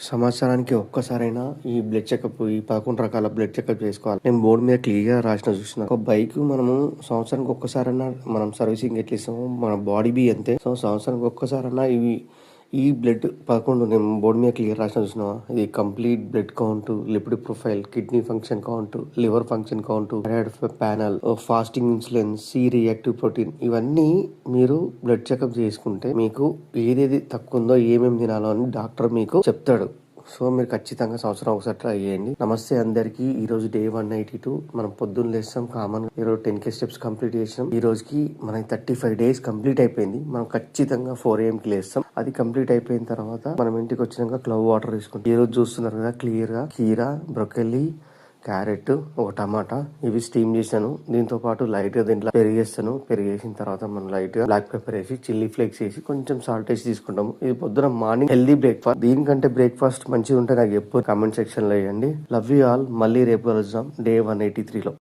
సంవత్సరానికి ఒక్కసారైనా ఈ బ్లడ్ చెకప్, ఈ 11 రకాల బ్లడ్ చెకప్ చేసుకోవాలి. నేను బోర్డు మీద క్లియర్‌గా రాసిన చూసిన. ఒక బైక్ మనము సంవత్సరానికి ఒక్కసారన్నా మనం సర్వీసింగ్ ఎట్లా ఇస్తామో మన బాడీ బి అంతే. సో సంవత్సరానికి ఒక్కసారన్నా ఈ బ్లడ్ 11 నేను బోర్డు మీద క్లియర్ రాసిన చూసినావా. ఇది complete blood count, lipid profile, kidney function count, liver function count, thyroid panel, fasting insulin, C reactive protein, ఇవన్నీ మీరు బ్లడ్ చెకప్ చేసుకుంటే మీకు ఏదేది తక్కువ ఉందో, ఏమేమి తినాలో అని డాక్టర్ మీకు చెప్తాడు. సో మీరు ఖచ్చితంగా సంవత్సరం ఒకసారి ట్రై చేయండి. నమస్తే అందరికి. ఈ రోజు డే 192. మనం పొద్దున్న లేస్తాం కామన్. ఈరోజు 10K స్టెప్స్ కంప్లీట్ చేసాం. ఈ రోజుకి మనకి 35 డేస్ కంప్లీట్ అయిపోయింది. మనం ఖచ్చితంగా 4 AM కి లేస్తాం. అది కంప్లీట్ అయిపోయిన తర్వాత మనం ఇంటికి వచ్చినాక క్లవ్ వాటర్ తీసుకుంటాం. ఈ రోజు చూస్తున్నారు కదా క్లియర్ గా కీరా, బ్రొకెల్లీ, క్యారెట్, ఒక టమాటా, ఇవి స్టీమ్ చేశాను. దీంతో పాటు లైట్ గా దీంట్లో పెరిగేస్తాను. పెరిగేసిన తర్వాత మనం లైట్ గా బ్లాక్ పెప్పర్ వేసి, చిల్లీ ఫ్లేక్స్ వేసి, కొంచెం సాల్ట్ వేసి తీసుకుంటాము. ఇది పొద్దున మార్నింగ్ హెల్దీ బ్రేక్ఫాస్ట్. దీనికంటే బ్రేక్ఫాస్ట్ మంచిగా ఉంటే నాకు ఎప్పుడు కామెంట్ సెక్షన్ లో వేయండి. Love you all. మళ్ళీ రేపు కలుద్దాం డే 183 లో.